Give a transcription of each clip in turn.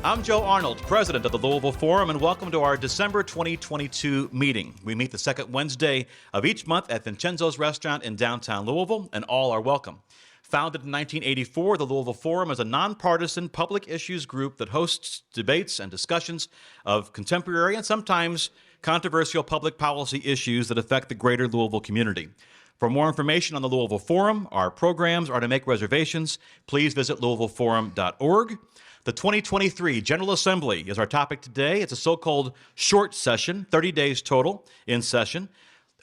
I'm Joe Arnold, president of the Louisville Forum, and welcome to our December 2022 meeting. We meet the second Wednesday of each month at Vincenzo's Restaurant in downtown Louisville, and all are welcome. Founded in 1984, the Louisville Forum is a nonpartisan public issues group that hosts debates and discussions of contemporary and sometimes controversial public policy issues that affect the greater Louisville community. For more information on the Louisville Forum, our programs, or to make reservations, please visit louisvilleforum.org. The 2023 General Assembly is our topic today. It's a so-called short session, 30 days total in session.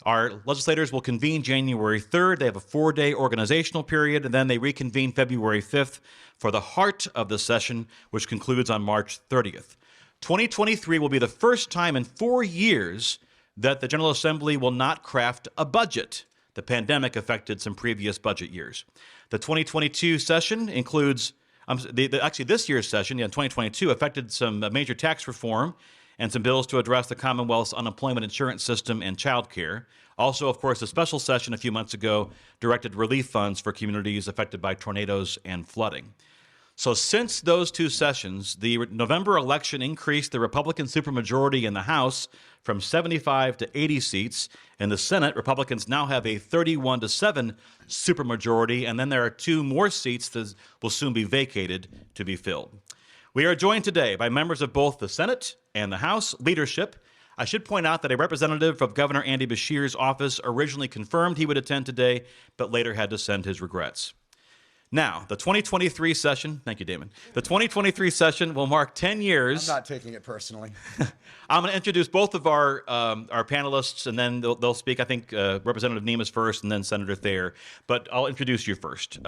Our legislators will convene January 3rd. They have a 4-day organizational period, and then they reconvene February 5th for the heart of the session, which concludes on March 30th. 2023 will be the first time in 4 years that the General Assembly will not craft a budget. The pandemic affected some previous budget years. The 2022 session includes this year's session, 2022, affected some major tax reform and some bills to address the Commonwealth's unemployment insurance system and child care. Also, of course, a special session a few months ago directed relief funds for communities affected by tornadoes and flooding. So since those two sessions, the November election increased the Republican supermajority in the House from 75 to 80 seats. In the Senate, Republicans now have a 31-7 supermajority, and then there are 2 more seats that will soon be vacated to be filled. We are joined today by members of both the Senate and the House leadership. I should point out that a representative of Governor Andy Beshear's office originally confirmed he would attend today, but later had to send his regrets. Now, the 2023 session, thank you, Damon. The 2023 session will mark 10 years. I'm not taking it personally. I'm going to introduce both of our panelists, and then they'll speak. I think Representative Nemes first, and then Senator Thayer. But I'll introduce you first.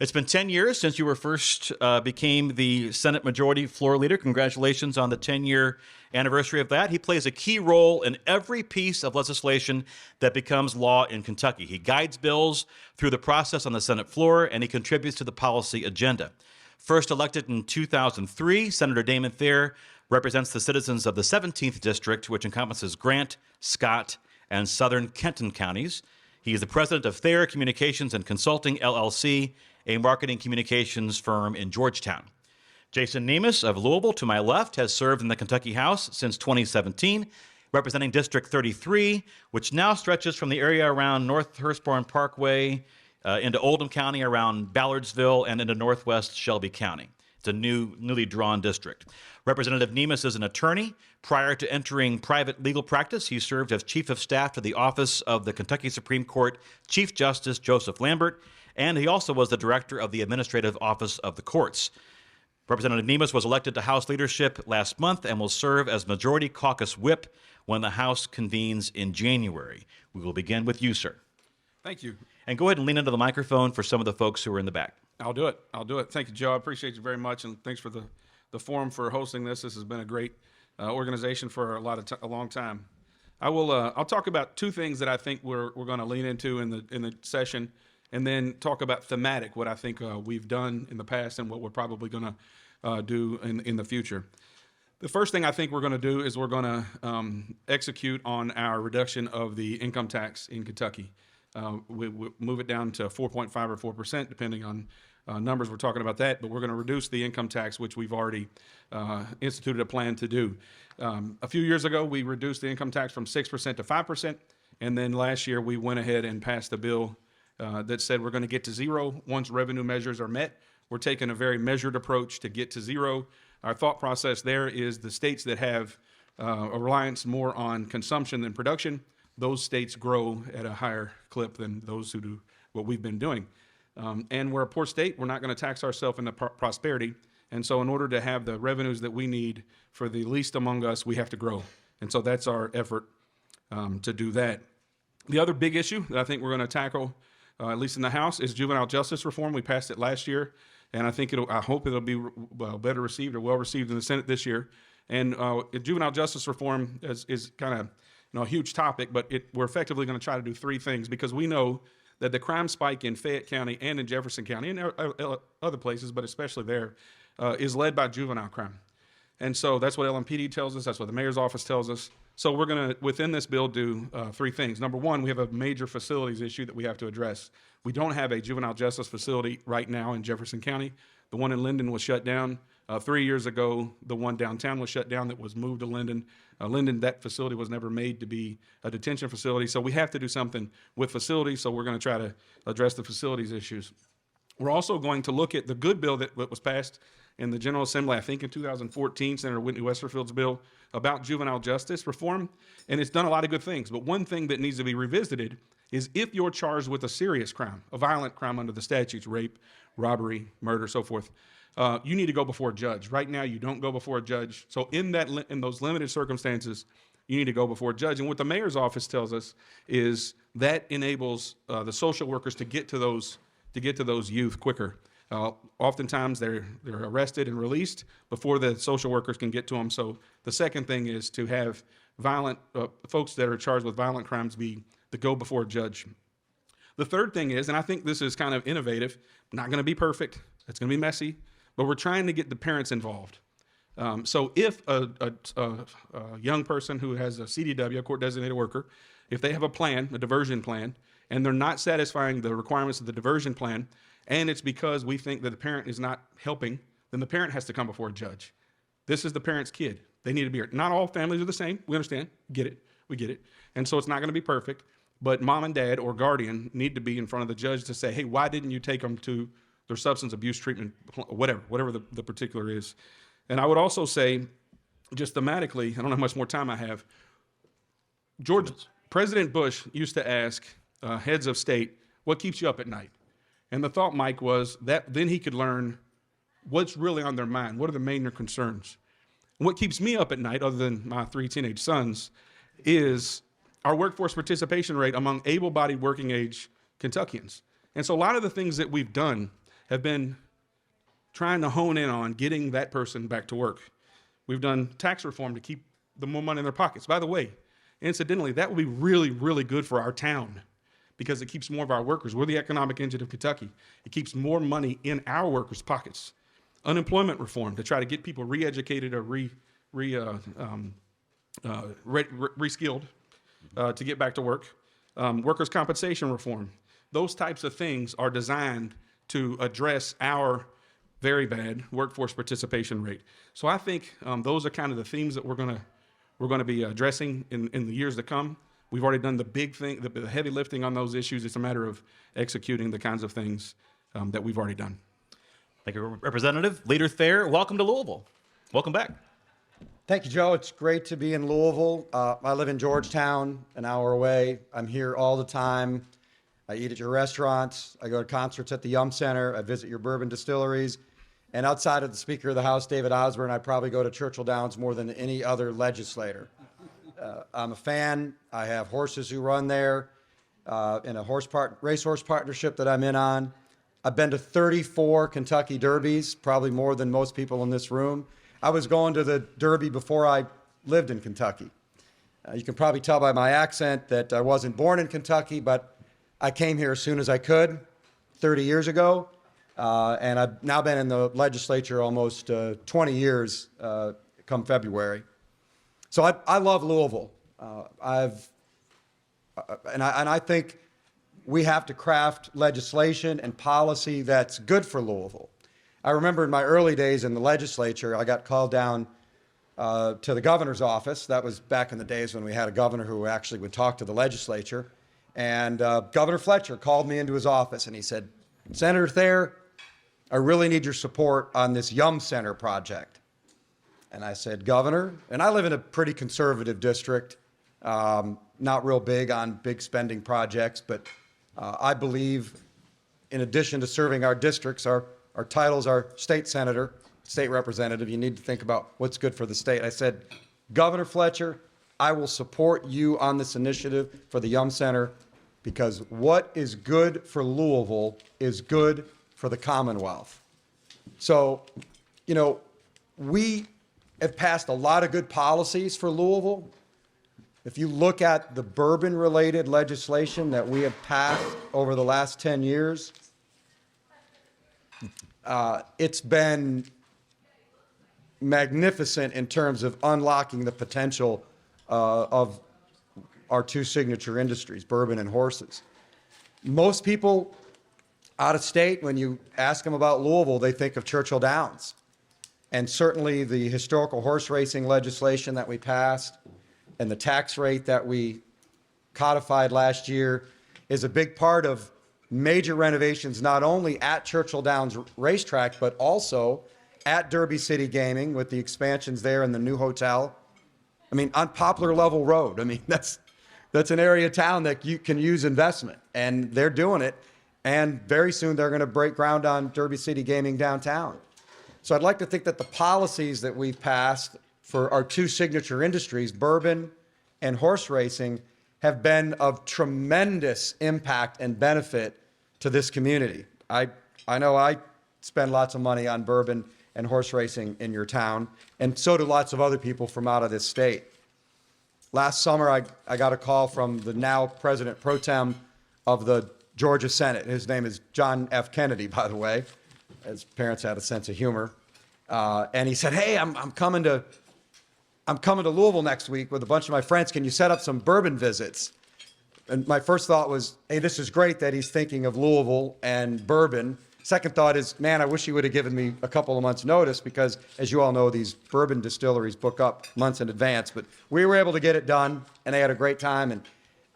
It's been 10 years since you were first became the Senate Majority Floor Leader. Congratulations on the 10-year anniversary of that. He plays a key role in every piece of legislation that becomes law in Kentucky. He guides bills through the process on the Senate floor, and he contributes to the policy agenda. First elected in 2003, Senator Damon Thayer represents the citizens of the 17th District, which encompasses Grant, Scott, and Southern Kenton counties. He is the president of Thayer Communications and Consulting, LLC, a marketing communications firm in Georgetown. Jason Nemes of Louisville, to my left, has served in the Kentucky House since 2017, representing District 33, which now stretches from the area around North Hurstbourne Parkway into Oldham County, around Ballardsville, and into northwest Shelby County. It's a newly drawn district. Representative Nemes is an attorney. Prior to entering private legal practice, he served as Chief of Staff to the Office of the Kentucky Supreme Court Chief Justice Joseph Lambert, and he also was the Director of the Administrative Office of the Courts. Representative Nemes was elected to House leadership last month and will serve as Majority Caucus Whip when the House convenes in January. We will begin with you, sir. Thank you. And go ahead and lean into the microphone for some of the folks who are in the back. I'll do it. Thank you, Joe. I appreciate you very much, and thanks for the forum for hosting this. This has been a great organization for a long time. I'll talk about 2 things that I think we're going to lean into in the session, and then talk about thematic, what I think we've done in the past and what we're probably going to do in the future. The first thing I think we're going to do is we're going to execute on our reduction of the income tax in Kentucky. We move it down to 4.5 or 4%, depending on numbers. We're talking about that, but we're going to reduce the income tax, which we've already instituted a plan to do. A few years ago, we reduced the income tax from 6% to 5%, and then last year we went ahead and passed a bill that said we're going to get to zero once revenue measures are met. We're taking a very measured approach to get to zero. Our thought process there is the states that have a reliance more on consumption than production, those states grow at a higher clip than those who do what we've been doing. And we're a poor state. We're not going to tax ourselves into prosperity. And so in order to have the revenues that we need for the least among us, we have to grow. And so that's our effort to do that. The other big issue that I think we're going to tackle, at least in the House, is juvenile justice reform. We passed it last year, and I hope it'll be better received or well received in the Senate this year. And juvenile justice reform is kind of a huge topic, but we're effectively going to try to do 3 things, because we know that the crime spike in Fayette County and in Jefferson County and other places, but especially there, is led by juvenile crime. And so that's what LMPD tells us. That's what the mayor's office tells us. So we're going to, within this bill, do 3 things. Number 1, we have a major facilities issue that we have to address. We don't have a juvenile justice facility right now in Jefferson County. The one in Linden was shut down 3 years ago, the one downtown was shut down that was moved to Linden. Linden, that facility was never made to be a detention facility, so we have to do something with facilities, so we're going to try to address the facilities issues. We're also going to look at the good bill that was passed in the General Assembly, I think in 2014, Senator Whitney Westerfield's bill about juvenile justice reform, and it's done a lot of good things. But one thing that needs to be revisited is if you're charged with a serious crime, a violent crime under the statutes, rape, robbery, murder, so forth, you need to go before a judge. Right now, you don't go before a judge. So in those limited circumstances, you need to go before a judge. And what the mayor's office tells us is that enables the social workers to get to those youth quicker. Oftentimes they're arrested and released before the social workers can get to them. So the second thing is to have violent folks that are charged with violent crimes to go before a judge. The third thing is, and I think this is kind of innovative, not going to be perfect, it's going to be messy, but we're trying to get the parents involved. So if a young person who has a CDW, a court designated worker, if they have a plan, a diversion plan, and they're not satisfying the requirements of the diversion plan, and it's because we think that the parent is not helping, then the parent has to come before a judge. This is the parent's kid. They need to be here. Not all families are the same. We understand. Get it. We get it. And so it's not going to be perfect, but mom and dad or guardian need to be in front of the judge to say, hey, why didn't you take them to their substance abuse treatment, whatever the particular is. And I would also say, just thematically, I don't know how much more time I have, President Bush used to ask heads of state, what keeps you up at night? And the thought, Mike, was that then he could learn what's really on their mind. What are the major concerns? And what keeps me up at night, other than my 3 teenage sons, is our workforce participation rate among able-bodied working-age Kentuckians. And so a lot of the things that we've done have been trying to hone in on getting that person back to work. We've done tax reform to keep the more money in their pockets. By the way, incidentally, that would be really, really good for our town because it keeps more of our workers. We're the economic engine of Kentucky. It keeps more money in our workers' pockets. Unemployment reform to try to get people re-educated or re-skilled to get back to work. Workers' compensation reform. Those types of things are designed to address our very bad workforce participation rate. So I think those are kind of the themes that we're going to be addressing in the years to come. We've already done the big thing, the heavy lifting on those issues. It's a matter of executing the kinds of things that we've already done. Thank you, Representative. Leader Thayer, welcome to Louisville. Welcome back. Thank you, Joe. It's great to be in Louisville. I live in Georgetown, an hour away. I'm here all the time. I eat at your restaurants. I go to concerts at the Yum Center. I visit your bourbon distilleries. And outside of the Speaker of the House, David Osborne, I probably go to Churchill Downs more than any other legislator. I'm a fan. I have horses who run there in a racehorse partnership that I'm in on. I've been to 34 Kentucky Derbies, probably more than most people in this room. I was going to the Derby before I lived in Kentucky. You can probably tell by my accent that I wasn't born in Kentucky, but I came here as soon as I could 30 years ago. And I've now been in the legislature almost 20 years come February. So I love Louisville. I think we have to craft legislation and policy that's good for Louisville. I remember in my early days in the legislature, I got called down to the governor's office. That was back in the days when we had a governor who actually would talk to the legislature. And Governor Fletcher called me into his office and he said, Senator Thayer, I really need your support on this Yum Center project. And I said, Governor, and I live in a pretty conservative district, not real big on big spending projects, but I believe in addition to serving our districts, our titles are state senator, state representative. You need to think about what's good for the state. I said, Governor Fletcher, I will support you on this initiative for the Yum Center because what is good for Louisville is good for the Commonwealth. So, you know, we have passed a lot of good policies for Louisville. If you look at the bourbon-related legislation that we have passed over the last 10 years, it's been magnificent in terms of unlocking the potential of our two signature industries, bourbon and horses. Most people out of state, when you ask them about Louisville, they think of Churchill Downs. And certainly the historical horse racing legislation that we passed and the tax rate that we codified last year is a big part of major renovations, not only at Churchill Downs Racetrack, but also at Derby City Gaming with the expansions there and the new hotel. I mean, on Poplar Level Road, I mean, that's an area of town that you can use investment, and they're doing it. And very soon they're going to break ground on Derby City Gaming downtown. So I'd like to think that the policies that we've passed for our two signature industries, bourbon and horse racing, have been of tremendous impact and benefit to this community. I know I spend lots of money on bourbon and horse racing in your town, and so do lots of other people from out of this state. Last summer, I got a call from the now President Pro Tem of the Georgia Senate. His name is John F. Kennedy, by the way. His parents had a sense of humor. And he said, hey, I'm coming to Louisville next week with a bunch of my friends. Can you set up some bourbon visits? And my first thought was, hey, this is great that he's thinking of Louisville and bourbon. Second thought is, man, I wish he would have given me a couple of months' notice because, as you all know, these bourbon distilleries book up months in advance. But we were able to get it done, and they had a great time. And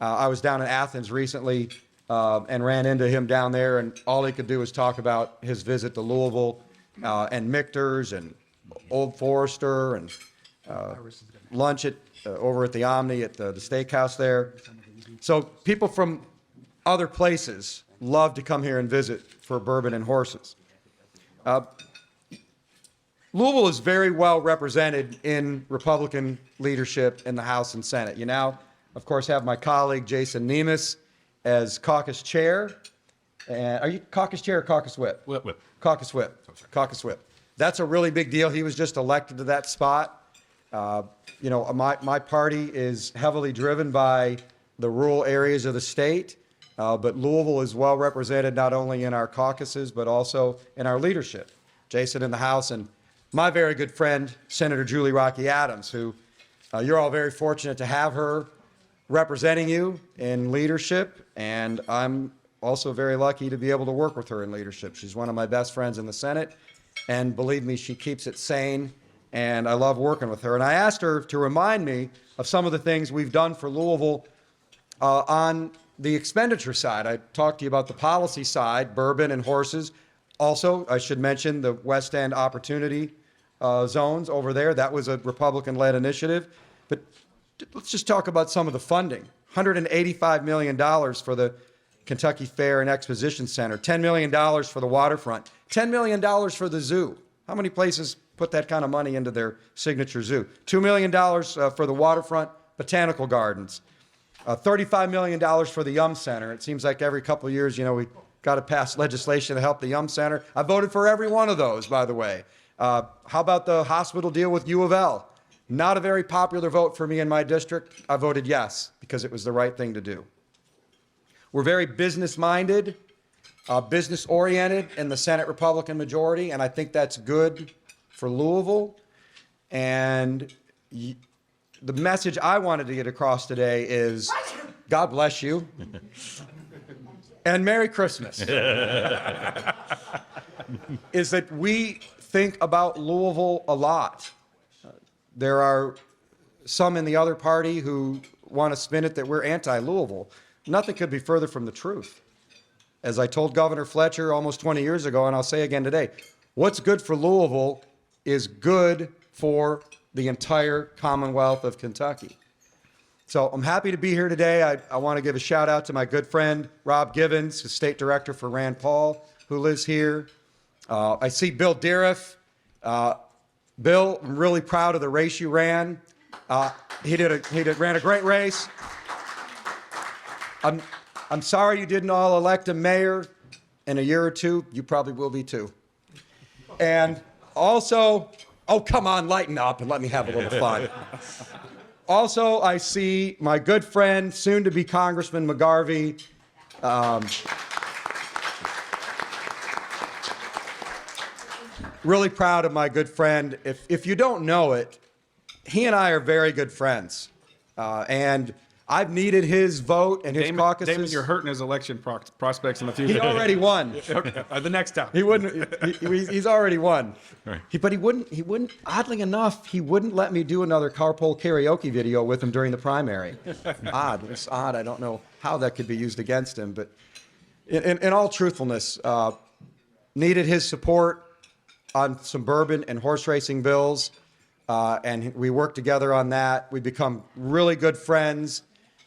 I was down in Athens recently and ran into him down there, and all he could do was talk about his visit to Louisville and Michter's and Old Forester and lunch over at the Omni at the steakhouse there. So people from other places love to come here and visit for bourbon and horses. Louisville is very well represented in Republican leadership in the House and Senate. You now, of course, have my colleague Jason Nemes as caucus chair. And are you caucus chair or caucus whip? Whip. Caucus whip. Caucus whip. That's a really big deal. He was just elected to that spot. You know, my party is heavily driven by the rural areas of the state, but Louisville is well represented not only in our caucuses, but also in our leadership. Jason in the House and my very good friend, Senator Julie Rocky Adams, who you're all very fortunate to have her representing you in leadership, and I'm also very lucky to be able to work with her in leadership. She's one of my best friends in the Senate, and believe me, she keeps it sane, and I love working with her. And I asked her to remind me of some of the things we've done for Louisville on the expenditure side. I talked to you about the policy side, bourbon and horses. Also, I should mention the West End Opportunity Zones over there. That was a Republican-led initiative. But let's just talk about some of the funding. $185 million for the Kentucky Fair and Exposition Center, $10 million for the waterfront, $10 million for the zoo. How many places put that kind of money into their signature zoo? $2 million for the waterfront botanical gardens, $35 million for the Yum Center. It seems like every couple of years, you know, we got to pass legislation to help the Yum Center. I voted for every one of those, by the way. How about the hospital deal with U of L? Not a very popular vote for me in my district. I voted yes because it was the right thing to do. We're very business-minded, business-oriented in the Senate Republican majority, and I think that's good for Louisville. And the message I wanted to get across today is God bless you and Merry Christmas. Is that we think about Louisville a lot. There are some in the other party who want to spin it that we're anti-Louisville. Nothing could be further from the truth. As I told Governor Fletcher almost 20 years ago, and I'll say again today, what's good for Louisville is good for the entire Commonwealth of Kentucky. So I'm happy to be here today. I want to give a shout out to my good friend, Rob Givens, the state director for Rand Paul, who lives here. I see Bill Deeriff. Bill, I'm really proud of the race you ran. He ran a great race. I'm sorry you didn't all elect a mayor in a year or two. You probably will be too. And also, oh, come on, lighten up and let me have a little fun. Also, I see my good friend, soon-to-be Congressman McGarvey. Really proud of my good friend. If you don't know it, he and I are very good friends. And I've needed his vote and his caucuses. Damon, you're hurting his election prospects in the future. He already won. Okay, the next time. He wouldn't. He's already won. Right. But he wouldn't. Oddly enough, he wouldn't let me do another carpool karaoke video with him during the primary. Odd. It's odd. I don't know how that could be used against him. But in all truthfulness, needed his support on some bourbon and horse racing bills, and we worked together on that. We become really good friends.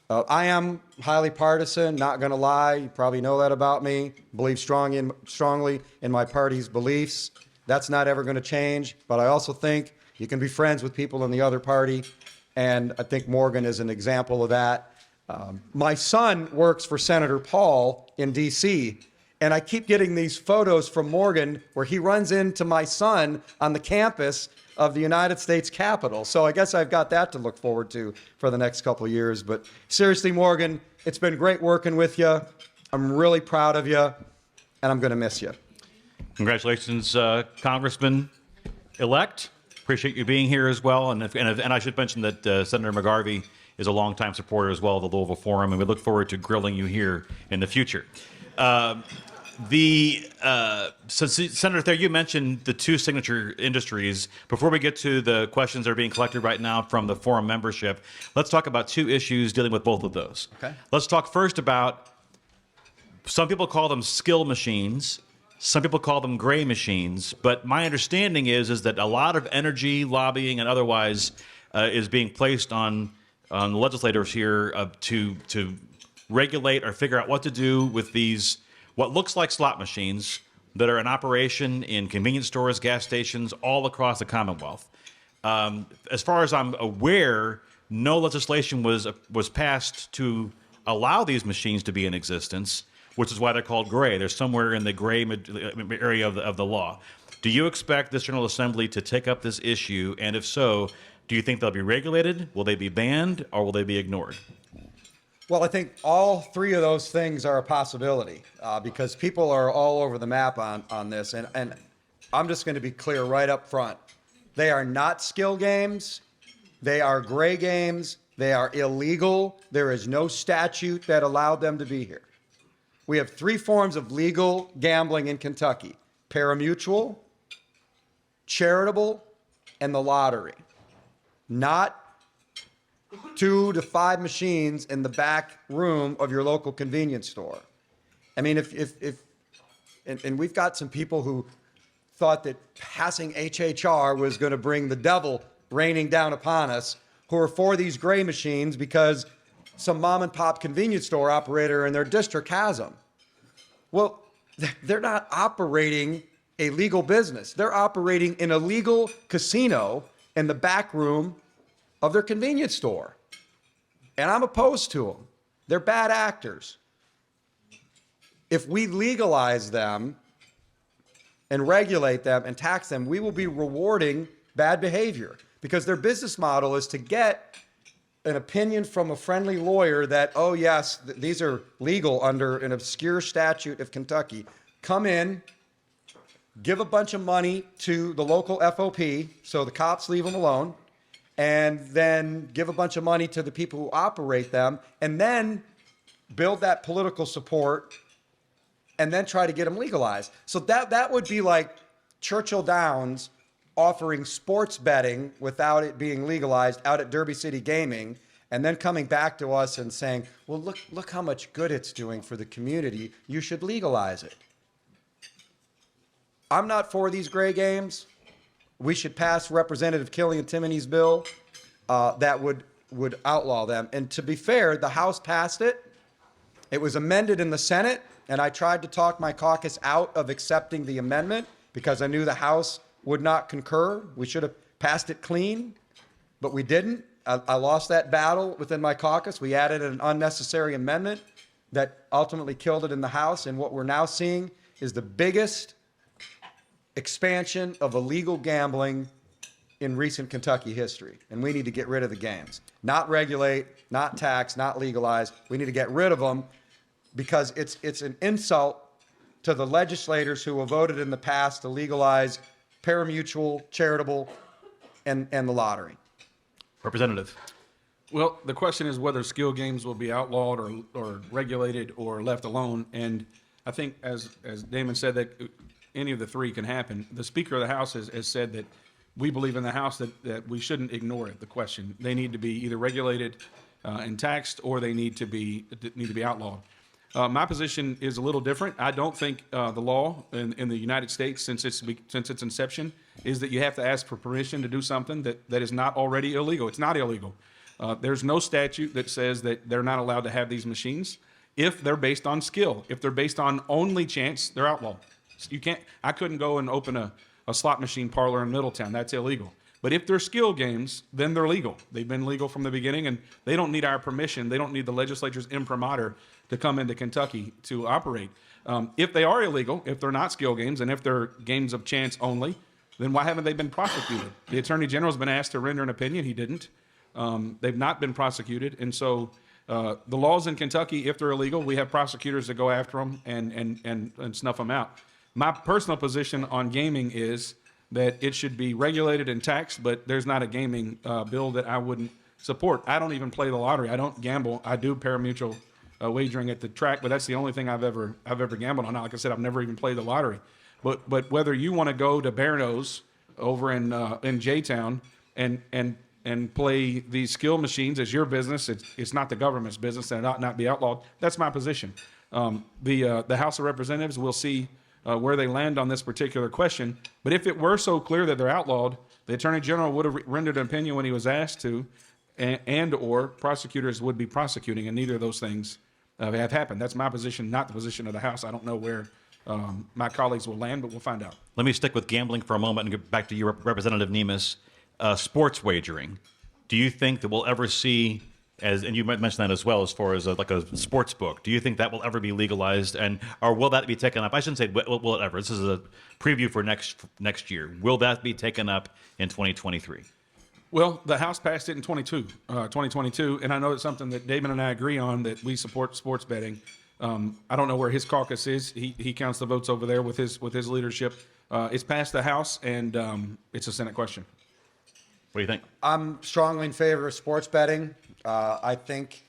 I am highly partisan, not going to lie. You probably know that about me. Believe strongly in my party's beliefs. That's not ever going to change. But I also think you can be friends with people in the other party, and I think Morgan is an example of that. My son works for Senator Paul in D.C., and I keep getting these photos from Morgan where he runs into my son on the campus of the United States Capitol. So I guess I've got that to look forward to for the next couple of years. But seriously, Morgan, it's been great working with you. I'm really proud of you, and I'm going to miss you. Congratulations, Congressman-elect. Appreciate you being here as well. And I should mention that Senator McGarvey is a longtime supporter as well of the Louisville Forum, and we look forward to grilling you here in the future. Senator Thayer, you mentioned the two signature industries. Before we get to the questions that are being collected right now from the forum membership, let's talk about two issues dealing with both of those. Okay. Let's talk first about, some people call them skill machines, some people call them gray machines, but my understanding is that a lot of energy, lobbying, and otherwise is being placed on the legislators here to regulate or figure out what to do with these what looks like slot machines that are in operation in convenience stores, gas stations, all across the Commonwealth. As far as I'm aware, no legislation was passed to allow these machines to be in existence, which is why they're called gray. They're somewhere in the gray area of the law. Do you expect this General Assembly to take up this issue? And if so, do you think they'll be regulated? Will they be banned, or will they be ignored? Well, I think all three of those things are a possibility because people are all over the map on this. And I'm just going to be clear right up front. They are not skill games. They are gray games. They are illegal. There is no statute that allowed them to be here. We have three forms of legal gambling in Kentucky: parimutuel, charitable, and the lottery. Not 2 to 5 machines in the back room of your local convenience store. I mean, and we've got some people who thought that passing HHR was going to bring the devil raining down upon us, who are for these gray machines because some mom and pop convenience store operator in their district has them. Well, they're not operating a legal business. They're operating an illegal casino in the back room of their convenience store. And I'm opposed to them. They're bad actors. If we legalize them and regulate them and tax them, we will be rewarding bad behavior because their business model is to get an opinion from a friendly lawyer that, oh yes, these are legal under an obscure statute of Kentucky. Come in, give a bunch of money to the local FOP so the cops leave them alone, and then give a bunch of money to the people who operate them, and then build that political support, and then try to get them legalized. So that would be like Churchill Downs offering sports betting without it being legalized out at Derby City Gaming, and then coming back to us and saying, well, look how much good it's doing for the community. You should legalize it. I'm not for these gray games. We should pass Representative Killian Timoney's bill that would outlaw them. And to be fair, the House passed it. It was amended in the Senate, and I tried to talk my caucus out of accepting the amendment because I knew the House would not concur. We should have passed it clean, but we didn't. I lost that battle within my caucus. We added an unnecessary amendment that ultimately killed it in the House, and what we're now seeing is the biggest expansion of illegal gambling in recent Kentucky history, and we need to get rid of the games. Not regulate, not tax, not legalize. We need to get rid of them because it's an insult to the legislators who have voted in the past to legalize parimutuel, charitable, and the lottery. Representative. Well, the question is whether skill games will be outlawed or regulated or left alone. And I think, as Damon said, that any of the three can happen. The Speaker of the House has said that we believe in the House that we shouldn't ignore it. The question, they need to be either regulated and taxed, or they need to be outlawed. My position is a little different. I don't think the law in the United States, since its inception, is that you have to ask for permission to do something that is not already illegal. It's not illegal. There's no statute that says that they're not allowed to have these machines if they're based on skill. If they're based on only chance, they're outlawed. You can't. I couldn't go and open a slot machine parlor in Middletown. That's illegal. But if they're skill games, then they're legal. They've been legal from the beginning, and they don't need our permission. They don't need the legislature's imprimatur to come into Kentucky to operate. If they are illegal, if they're not skill games, and if they're games of chance only, then why haven't they been prosecuted? The Attorney General has been asked to render an opinion. He didn't. They've not been prosecuted. And so the laws in Kentucky, if they're illegal, we have prosecutors that go after them and snuff them out. My personal position on gaming is that it should be regulated and taxed, but there's not a gaming bill that I wouldn't support. I don't even play the lottery. I don't gamble. I do pari-mutuel wagering at the track, but that's the only thing I've ever gambled on. Like I said, I've never even played the lottery. But whether you want to go to Barano's over in J-Town and play these skill machines as your business, it's not the government's business, and it ought not be outlawed. That's my position. The House of Representatives will see where they land on this particular question. But if it were so clear that they're outlawed, the Attorney General would have rendered an opinion when he was asked to, and or prosecutors would be prosecuting, and neither of those things have happened. That's my position, not the position of the House. I don't know where my colleagues will land, but we'll find out. Let me stick with gambling for a moment and get back to you, Representative Nemes. Sports wagering. Do you think that we'll ever see, and you might mention that as well, as far as like a sports book, do you think that will ever be legalized, or will that be taken up? I shouldn't say will it ever. This is a preview for next year. Will that be taken up in 2023? Well, the House passed it in 2022, and I know it's something that Damon and I agree on, that we support sports betting. I don't know where his caucus is. He counts the votes over there with his leadership. It's passed the House, and it's a Senate question. What do you think? I'm strongly in favor of sports betting. I think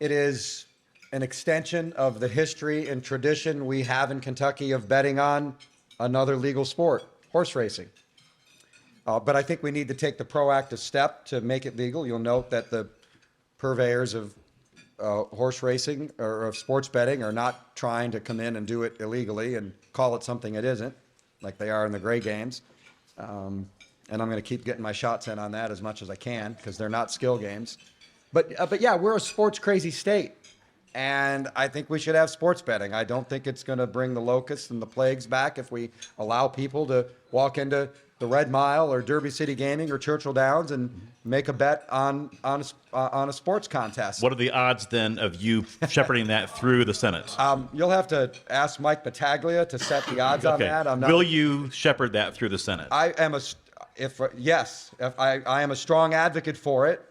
it is an extension of the history and tradition we have in Kentucky of betting on another legal sport, horse racing. But I think we need to take the proactive step to make it legal. You'll note that the purveyors of horse racing or of sports betting are not trying to come in and do it illegally and call it something it isn't, like they are in the gray games. And I'm going to keep getting my shots in on that as much as I can because they're not skill games. But yeah, we're a sports crazy state, and I think we should have sports betting. I don't think it's going to bring the locusts and the plagues back if we allow people to walk into the Red Mile or Derby City Gaming or Churchill Downs and make a bet on a sports contest. What are the odds then of you shepherding that through the Senate? You'll have to ask Mike Battaglia to set the odds on that. Will you shepherd that through the Senate? I am I am a strong advocate for it.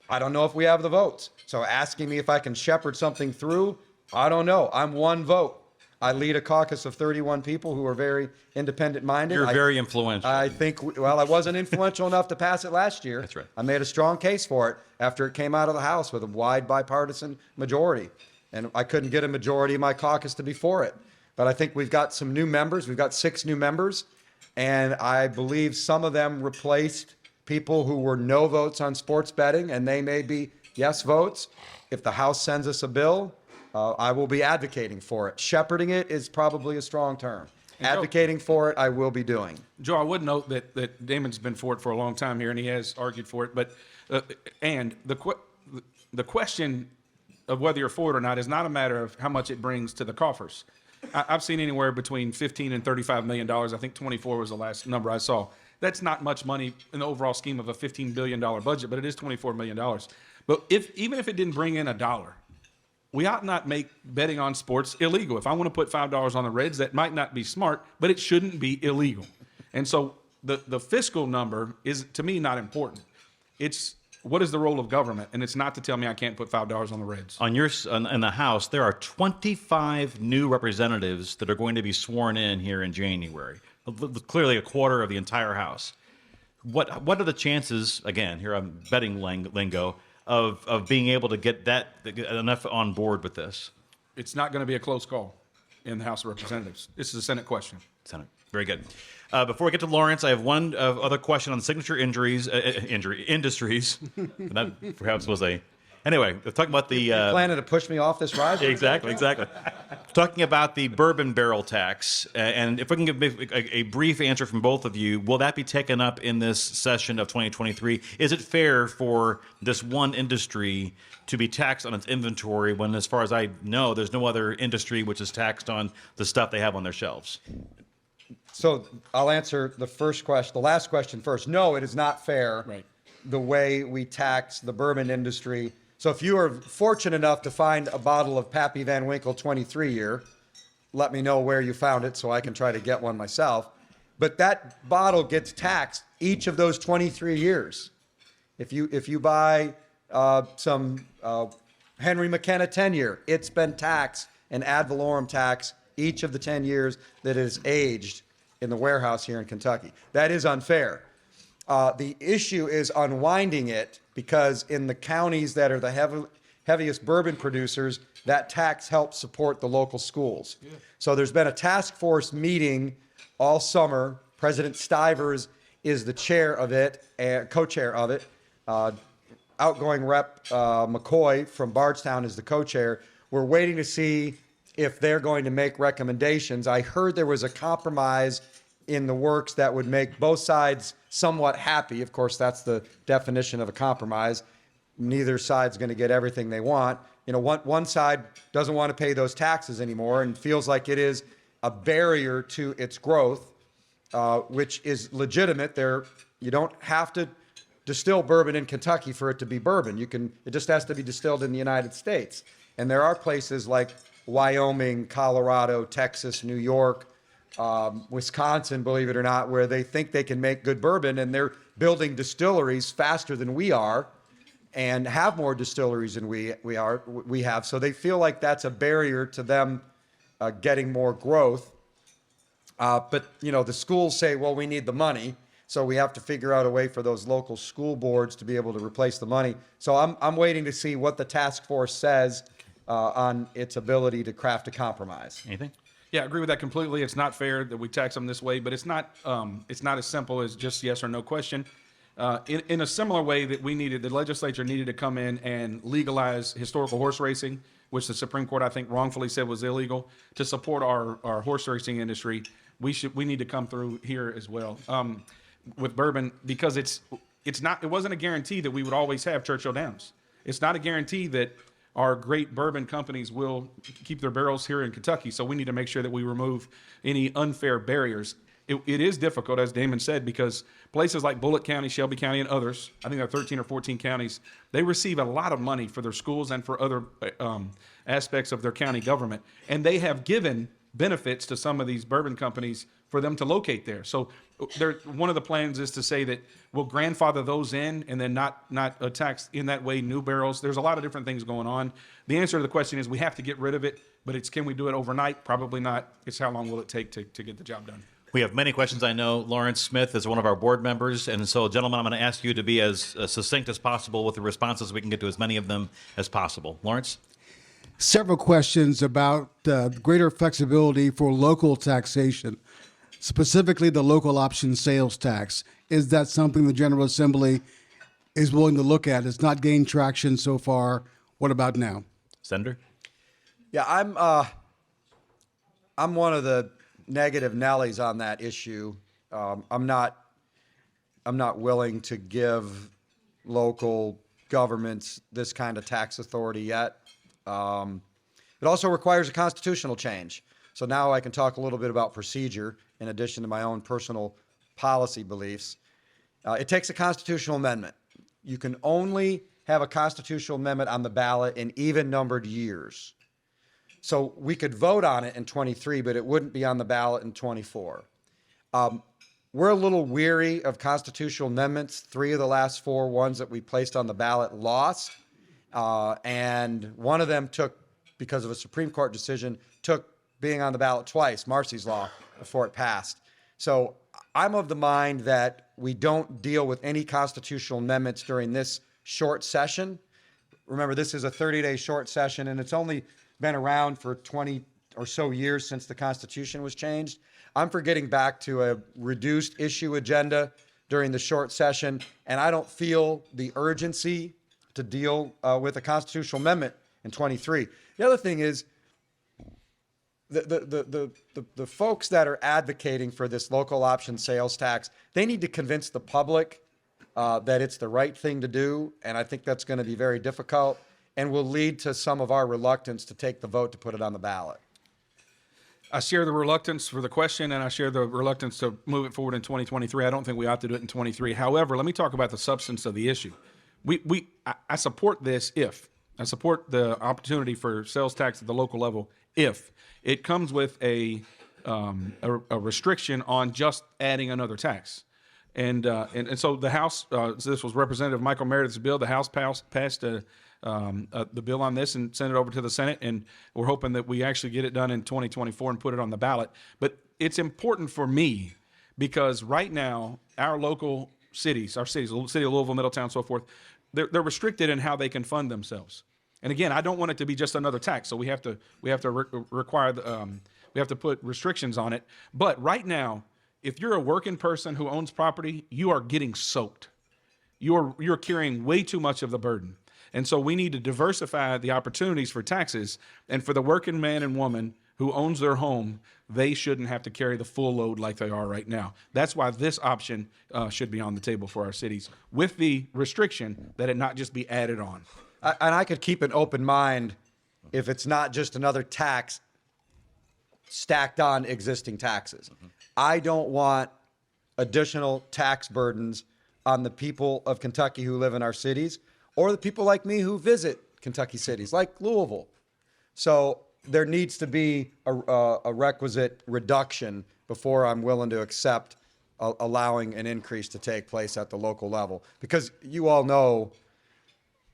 I don't know if we have the votes. So asking me if I can shepherd something through, I don't know. I'm one vote. I lead a caucus of 31 people who are very independent-minded. You're very influential. I think, I wasn't influential enough to pass it last year. That's right. I made a strong case for it after it came out of the House with a wide bipartisan majority. And I couldn't get a majority of my caucus to be for it. But I think we've got some new members. We've got 6 new members. And I believe some of them replaced people who were no votes on sports betting, and they may be yes votes. If the House sends us a bill, I will be advocating for it. Shepherding it is probably a strong term. Advocating for it, I will be doing. Joe, I would note that Damon's been for it for a long time here, and he has argued for it. But and the question of whether you're for it or not is not a matter of how much it brings to the coffers. I've seen anywhere between $15 and $35 million. I think 24 was the last number I saw. That's not much money in the overall scheme of a $15 billion budget, but it is $24 million. But even if it didn't bring in $1, we ought not make betting on sports illegal. If I want to put $5 on the Reds, that might not be smart, but it shouldn't be illegal. And so the fiscal number is, to me, not important. It's what is the role of government, and it's not to tell me I can't put $5 on the Reds. In the House, there are 25 new representatives that are going to be sworn in here in January. Clearly a quarter of the entire House. What are the chances, again, here I'm betting lingo, of being able to get enough on board with this? It's not going to be a close call in the House of Representatives. This is a Senate question. Senate. Very good. Before we get to Lawrence, I have one other question on signature industries. That perhaps was a. Anyway, talking about the. Planning to push me off this ride? Exactly. Talking about the bourbon barrel tax, and if we can give a brief answer from both of you, will that be taken up in this session of 2023? Is it fair for this one industry to be taxed on its inventory when, as far as I know, there's no other industry which is taxed on the stuff they have on their shelves? So I'll answer the last question first. No, it is not fair. Right. The way we tax the bourbon industry. So if you are fortunate enough to find a bottle of Pappy Van Winkle 23 year, let me know where you found it so I can try to get one myself. But that bottle gets taxed each of those 23 years. If you buy some Henry McKenna 10 year, it's been taxed an ad valorem tax each of the 10 years that it is aged in the warehouse here in Kentucky. That is unfair. The issue is unwinding it, because in the counties that are the heaviest bourbon producers, that tax helps support the local schools. Yeah. So there's been a task force meeting all summer. President Stivers is the chair of it, and co-chair of it. Outgoing Rep McCoy from Bardstown is the co-chair. We're waiting to see if they're going to make recommendations. I heard there was a compromise in the works that would make both sides somewhat happy. Of course, that's the definition of a compromise. Neither side's going to get everything they want. You know, one side doesn't want to pay those taxes anymore and feels like it is a barrier to its growth, which is legitimate. You don't have to distill bourbon in Kentucky for it to be bourbon. It just has to be distilled in the United States. And there are places like Wyoming, Colorado, Texas, New York, Wisconsin, believe it or not, where they think they can make good bourbon, and they're building distilleries faster than we are and have more distilleries than we have. So they feel like that's a barrier to them getting more growth. But, you know, the schools say, well, we need the money. So we have to figure out a way for those local school boards to be able to replace the money. So I'm waiting to see what the task force says on its ability to craft a compromise. Anything? Yeah, I agree with that completely. It's not fair that we tax them this way, but it's not as simple as just yes or no question. In a similar way that the legislature needed to come in and legalize historical horse racing, which the Supreme Court, I think, wrongfully said was illegal, to support our horse racing industry. We need to come through here as well with bourbon, because it wasn't a guarantee that we would always have Churchill Downs. It's not a guarantee that our great bourbon companies will keep their barrels here in Kentucky. So we need to make sure that we remove any unfair barriers. It is difficult, as Damon said, because places like Bullitt County, Shelby County, and others, I think there are 13 or 14 counties, they receive a lot of money for their schools and for other aspects of their county government. And they have given benefits to some of these bourbon companies for them to locate there. So one of the plans is to say that we'll grandfather those in and then not tax in that way new barrels. There's a lot of different things going on. The answer to the question is we have to get rid of it, but can we do it overnight? Probably not. It's how long will it take to get the job done? We have many questions, I know. Lawrence Smith is one of our board members, and so, gentlemen, I'm going to ask you to be as succinct as possible with the responses. We can get to as many of them as possible. Lawrence? Several questions about greater flexibility for local taxation, specifically the local option sales tax. Is that something the General Assembly is willing to look at? It's not gained traction so far. What about now? Senator? Yeah, I'm one of the negative Nellies on that issue. I'm not willing to give local governments this kind of tax authority yet. It also requires a constitutional change. So now I can talk a little bit about procedure in addition to my own personal policy beliefs. It takes a constitutional amendment. You can only have a constitutional amendment on the ballot in even-numbered years. So we could vote on it in 23, but it wouldn't be on the ballot in 24. We're a little weary of constitutional amendments. 3 of the last 4 ones that we placed on the ballot lost. And one of them because of a Supreme Court decision, took being on the ballot twice, Marcy's Law, before it passed. So I'm of the mind that we don't deal with any constitutional amendments during this short session. remember, this is a 30-day short session, and it's only been around for 20 or so years since the Constitution was changed. I'm for getting back to a reduced issue agenda during the short session, and I don't feel the urgency to deal with a constitutional amendment in 23. The other thing is, the folks that are advocating for this local option sales tax, they need to convince the public that it's the right thing to do, and I think that's going to be very difficult and will lead to some of our reluctance to take the vote to put it on the ballot. I share the reluctance for the question, and I share the reluctance to move it forward in 2023. I don't think we ought to do it in 23. However, let me talk about the substance of the issue. I support this if. I support the opportunity for sales tax at the local level if it comes with a restriction on just adding another tax. And so the House, this was Representative Michael Meredith's bill. The House passed the bill on this and sent it over to the Senate, and we're hoping that we actually get it done in 2024 and put it on the ballot. But it's important for me because right now our local cities, the city of Louisville, Middletown, so forth, they're restricted in how they can fund themselves. And again, I don't want it to be just another tax, so we have to require we have to put restrictions on it. But right now, if you're a working person who owns property, you are getting soaked. You're carrying way too much of the burden. And so we need to diversify the opportunities for taxes. And for the working man and woman who owns their home, they shouldn't have to carry the full load like they are right now. That's why this option should be on the table for our cities, with the restriction that it not just be added on. And I could keep an open mind if it's not just another tax stacked on existing taxes. I don't want additional tax burdens on the people of Kentucky who live in our cities, or the people like me who visit Kentucky cities, like Louisville. So there needs to be a requisite reduction before I'm willing to accept allowing an increase to take place at the local level. Because you all know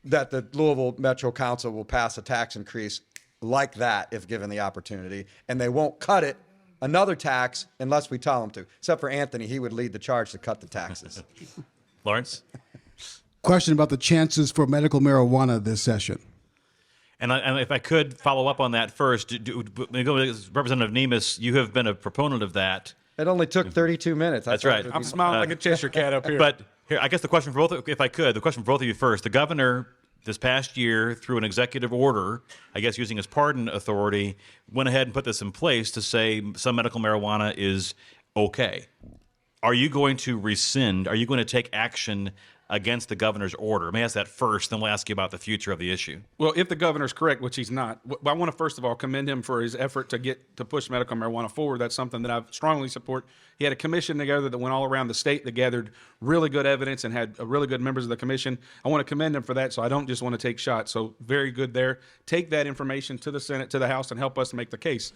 that the Louisville Metro Council will pass a tax increase like that if given the opportunity, and they won't cut it another tax unless we tell them to. Except for Anthony, he would lead the charge to cut the taxes. Lawrence? Question about the chances for medical marijuana this session. And if I could follow up on that first, Representative Nemes, you have been a proponent of that. It only took 32 minutes. That's right. I'm smiling like a Cheshire cat up here. But here, I guess the question for both, if I could, the question for both of you first. The governor this past year, through an executive order, I guess using his pardon authority, went ahead and put this in place to say some medical marijuana is okay. Are you going to rescind? Are you going to take action against the governor's order? Let me ask that first, then we'll ask you about the future of the issue. Well, if the governor's correct, which he's not, I want to first of all commend him for his effort to push medical marijuana forward. That's something that I strongly support. He had a commission together that went all around the state that gathered really good evidence and had really good members of the commission. I want to commend him for that, so I don't just want to take shots. So very good there. Take that information to the Senate, to the House, and help us make the case.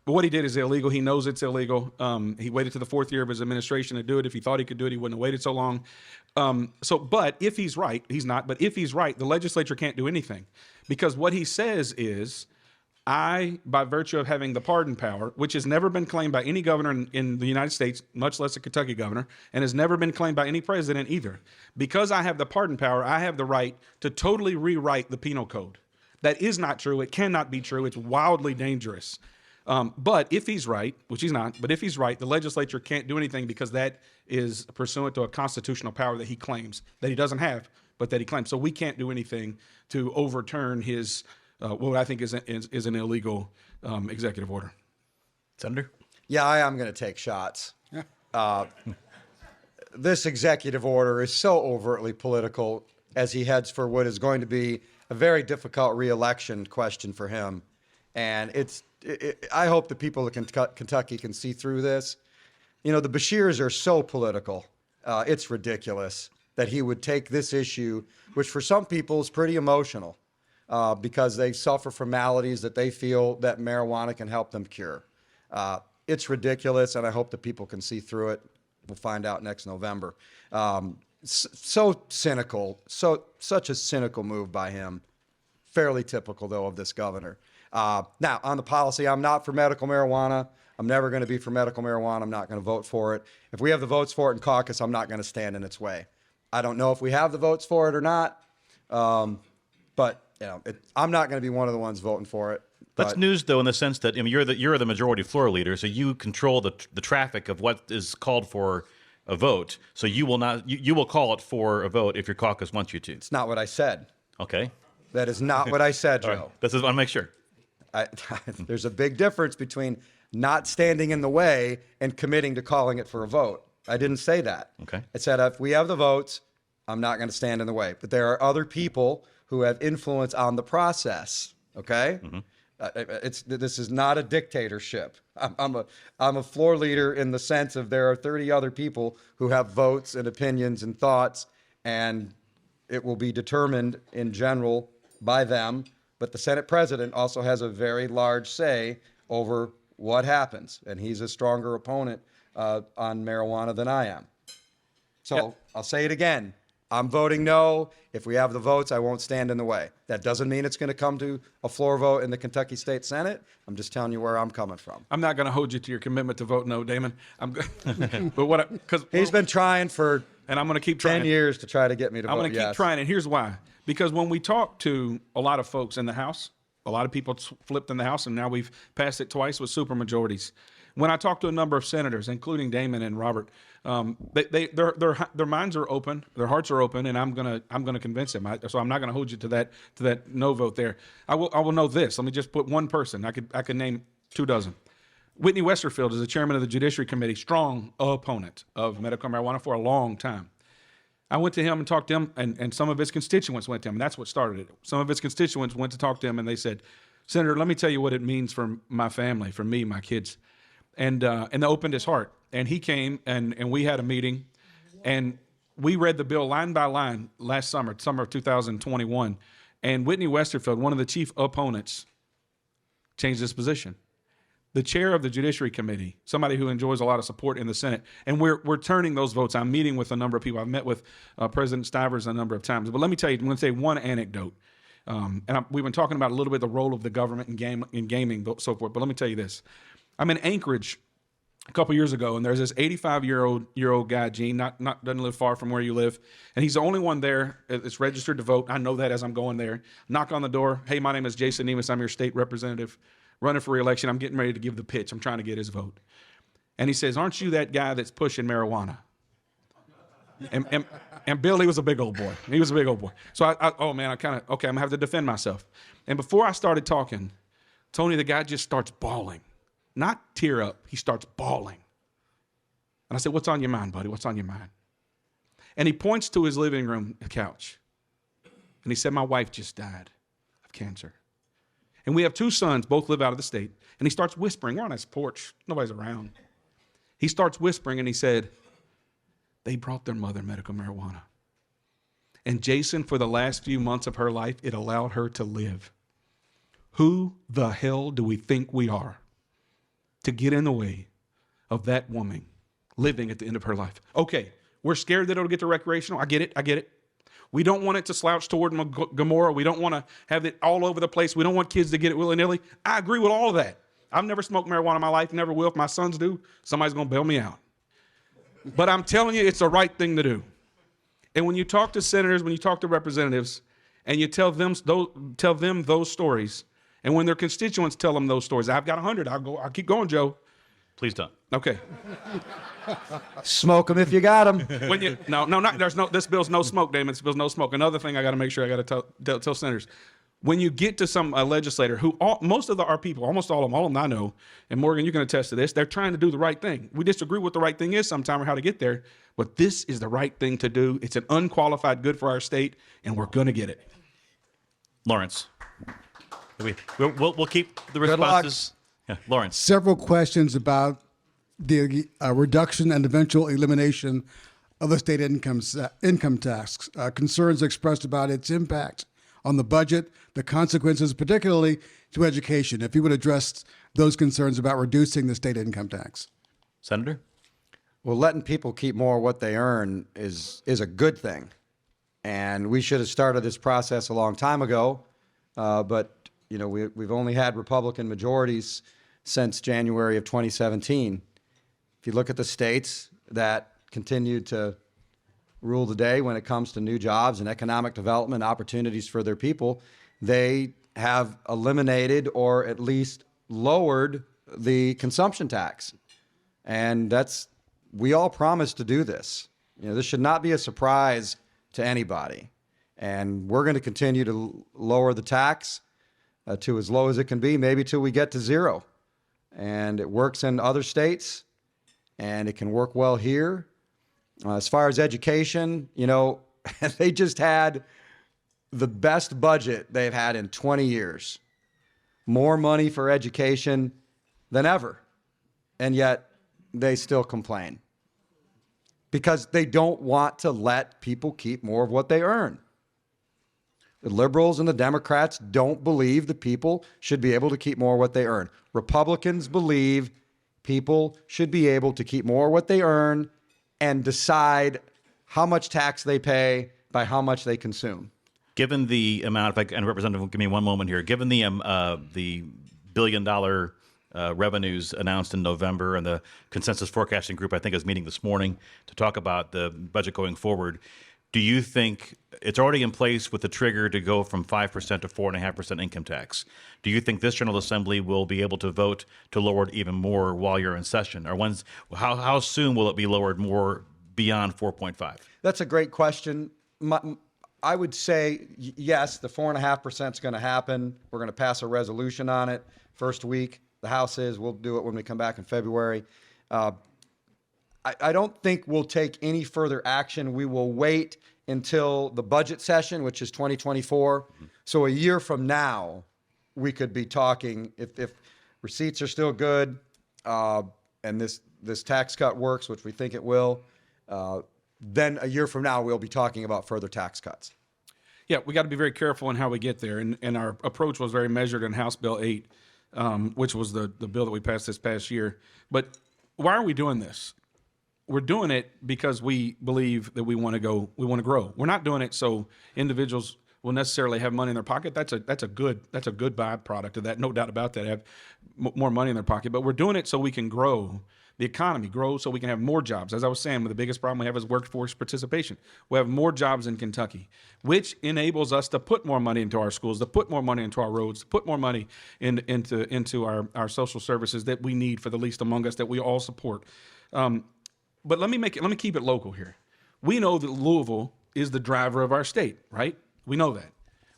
But what he did is illegal. He knows it's illegal. He waited to the fourth year of his administration to do it. If he thought he could do it, he wouldn't have waited so long. But if he's right, he's not, but if he's right, the legislature can't do anything. Because what he says is, I, by virtue of having the pardon power, which has never been claimed by any governor in the United States, much less a Kentucky governor, and has never been claimed by any president either, because I have the pardon power, I have the right to totally rewrite the penal code. That is not true. It cannot be true. It's wildly dangerous. But if he's right, which he's not, but if he's right, the legislature can't do anything because that is pursuant to a constitutional power that he claims, that he doesn't have, but that he claims. So we can't do anything to overturn his, what I think is an illegal executive order. Senator? Yeah, I am going to take shots. This executive order is so overtly political as he heads for what is going to be a very difficult reelection question for him. And I hope the people of Kentucky can see through this. You know, the Bashirs are so political. It's ridiculous that he would take this issue, which for some people is pretty emotional, because they suffer from maladies that they feel that marijuana can help them cure. It's ridiculous, and I hope the people can see through it. We'll find out next November. So cynical, such a cynical move by him. Fairly typical, though, of this governor. Now, on the policy, I'm not for medical marijuana. I'm never going to be for medical marijuana. I'm not going to vote for it. If we have the votes for it in caucus, I'm not going to stand in its way. I don't know if we have the votes for it or not, but I'm not going to be one of the ones voting for it. That's but news, though, in the sense that you're the majority floor leader, so you control the traffic of what is called for a vote. So you will not you will call it for a vote if your caucus wants you to. It's not what I said. Okay. That is not what I said, Joe. Right. This is I want to make sure. There's a big difference between not standing in the way and committing to calling it for a vote. I didn't say that. Okay. I said if we have the votes, I'm not going to stand in the way. But there are other people who have influence on the process. Okay. Mm-hmm. This is not a dictatorship. I'm a floor leader in the sense of there are 30 other people who have votes and opinions and thoughts, and it will be determined in general by them. But the Senate president also has a very large say over what happens, and he's a stronger opponent on marijuana than I am. So Yep. I'll say it again. I'm voting no. If we have the votes, I won't stand in the way. That doesn't mean it's going to come to a floor vote in the Kentucky State Senate. I'm just telling you where I'm coming from. I'm not going to hold you to your commitment to vote no, Damon. But because He's been trying for and I'm going to keep trying. 10 years to try to get me to vote I'm going to keep yes. trying, and here's why. Because when we talk to a lot of folks in the House, a lot of people flipped in the House, and now we've passed it twice with supermajorities. When I talk to a number of senators, including Damon and Robert, their minds are open, their hearts are open, and I'm gonna convince them. So I'm not gonna hold you to that no vote there. I will know this. Let me just put one person. I could name 24. Whitney Westerfield is the chairman of the Judiciary Committee, strong opponent of medical marijuana for a long time. I went to him and talked to him, and some of his constituents went to him, and that's what started it. Some of his constituents went to talk to him, and they said, "Senator, let me tell you what it means for my family, for me, my kids." And they opened his heart. And he came, and we had a meeting, and we read the bill line by line last summer of 2021. And Whitney Westerfield, one of the chief opponents, changed his position. The chair of the Judiciary Committee, somebody who enjoys a lot of support in the Senate, and we're turning those votes. I'm meeting with a number of people. I've met with President Stivers a number of times. But let me tell you, I'm going to say one anecdote. We've been talking about a little bit the role of the government in gaming, so forth. But let me tell you this. I'm in Anchorage a couple years ago, and there's this 85-year-old guy, Gene, doesn't live far from where you live, and he's the only one there that's registered to vote. I know that as I'm going there. Knock on the door. Hey, my name is Jason Nemes. I'm your state representative, running for re-election. I'm getting ready to give the pitch. I'm trying to get his vote. And he says, "Aren't you that guy that's pushing marijuana?" And Bill, he was a big old boy. He was a big old boy. So I'm gonna have to defend myself. And before I started talking, Tony, the guy just starts bawling. Not tear up, he starts bawling. And I said, "What's on your mind, buddy? What's on your mind?" And he points to his living room couch. And he said, "My wife just died of cancer. And we have 2 sons, both live out of the state." And he starts whispering. We're on his porch. Nobody's around. He starts whispering, and he said, "They brought their mother medical marijuana. And Jason, for the last few months of her life, it allowed her to live. Who the hell do we think we are to get in the way of that woman living at the end of her life?" Okay, we're scared that it'll get to recreational. I get it. We don't want it to slouch toward Gomorrah. We don't want to have it all over the place. We don't want kids to get it willy-nilly. I agree with all of that. I've never smoked marijuana in my life, never will. If my sons do, somebody's going to bail me out. But I'm telling you, it's the right thing to do. And when you talk to senators, when you talk to representatives, and you tell them those stories, and when their constituents tell them those stories, I've got 100. I'll keep going, Joe. Please don't. Okay. Smoke them if you got them. This bill's no smoke, Damon. This bill's no smoke. Another thing I got to make sure I got to tell senators. When you get to some legislator who, most of our people, almost all of them I know, and Morgan, you can attest to this, they're trying to do the right thing. We disagree with what the right thing is sometime or how to get there, but this is the right thing to do. It's an unqualified good for our state, and we're going to get it. Lawrence. We'll keep the responses. Yeah, Lawrence. Several questions about the reduction and eventual elimination of the state income tax. Concerns expressed about its impact on the budget, the consequences, particularly to education. If you would address those concerns about reducing the state income tax. Senator? Well, letting people keep more of what they earn is a good thing. And we should have started this process a long time ago. But we've only had Republican majorities since January of 2017. If you look at the states that continue to rule the day when it comes to new jobs and economic development opportunities for their people, they have eliminated or at least lowered the consumption tax. And we all promised to do this. This should not be a surprise to anybody. And we're going to continue to lower the tax to as low as it can be, maybe till we get to zero. And it works in other states, and it can work well here. As far as education, they just had the best budget they've had in 20 years. More money for education than ever. And yet they still complain because they don't want to let people keep more of what they earn. The liberals and the Democrats don't believe that people should be able to keep more of what they earn. Republicans believe people should be able to keep more of what they earn and decide how much tax they pay by how much they consume. Given the amount, and Representative, give me one moment here. Given the billion-dollar revenues announced in November, and the consensus forecasting group, I think, is meeting this morning to talk about the budget going forward, do you think it's already in place with the trigger to go from 5% to 4.5% income tax? Do you think this General Assembly will be able to vote to lower it even more while you're in session? Or how soon will it be lowered more beyond 4.5? That's a great question. I would say yes, the 4.5% is going to happen. We're going to pass a resolution on it first week. The House is. We'll do it when we come back in February. I don't think we'll take any further action. We will wait until the budget session, which is 2024. Mm-hmm. So a year from now, we could be talking, if receipts are still good and this tax cut works, which we think it will, then a year from now, we'll be talking about further tax cuts. Yeah, we got to be very careful in how we get there. And our approach was very measured in House Bill 8, which was the bill that we passed this past year. But why are we doing this? We're doing it because we believe that we want to grow. We're not doing it so individuals will necessarily have money in their pocket. That's a good byproduct of that, no doubt about that, have more money in their pocket. But we're doing it so we can grow the economy, grow so we can have more jobs. As I was saying, the biggest problem we have is workforce participation. We have more jobs in Kentucky, which enables us to put more money into our schools, to put more money into our roads, to put more money into our social services that we need for the least among us, that we all support. But let me keep it local here. We know that Louisville is the driver of our state, right? We know that.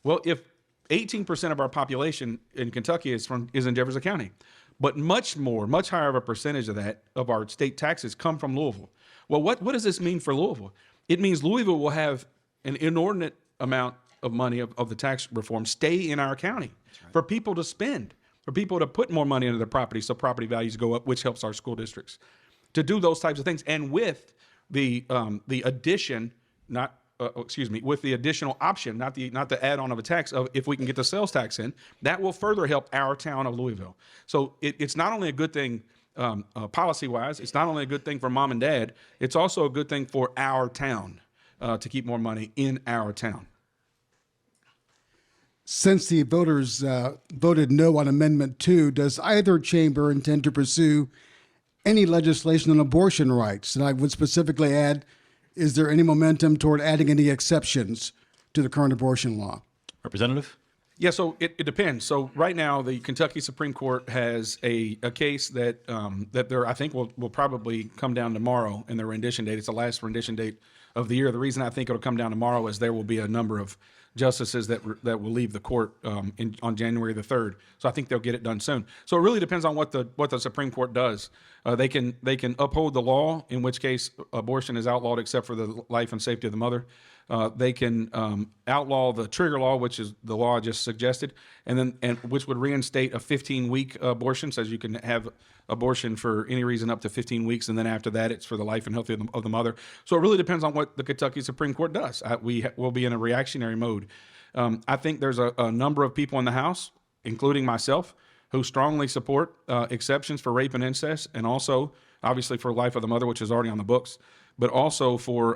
Well, if 18% of our population in Kentucky is in Jefferson County, but much higher of a percentage of our state taxes come from Louisville. Well, what does this mean for Louisville? It means Louisville will have an inordinate amount of money of the tax reform stay in our county for people to spend, for people to put more money into their property so property values go up, which helps our school districts. To do those types of things, and with the addition, with the additional option, not the add-on of a tax of if we can get the sales tax in, that will further help our town of Louisville. So it's not only a good thing policy-wise, it's not only a good thing for mom and dad, it's also a good thing for our town to keep more money in our town. Since the voters voted no on Amendment 2, does either chamber intend to pursue any legislation on abortion rights? And I would specifically add, is there any momentum toward adding any exceptions to the current abortion law? Representative? Yeah, so it depends. So right now, the Kentucky Supreme Court has a case that I think will probably come down tomorrow in their rendition date. It's the last rendition date of the year. The reason I think it'll come down tomorrow is there will be a number of justices that will leave the court on January the 3rd. So I think they'll get it done soon. So it really depends on what the Supreme Court does. They can uphold the law, in which case abortion is outlawed except for the life and safety of the mother. They can outlaw the trigger law, which is the law I just suggested, and which would reinstate a 15-week abortion, says you can have abortion for any reason up to 15 weeks, and then after that, it's for the life and health of the mother. So it really depends on what the Kentucky Supreme Court does. We will be in a reactionary mode. I think there's a number of people in the House, including myself, who strongly support exceptions for rape and incest, and also, obviously, for life of the mother, which is already on the books, but also for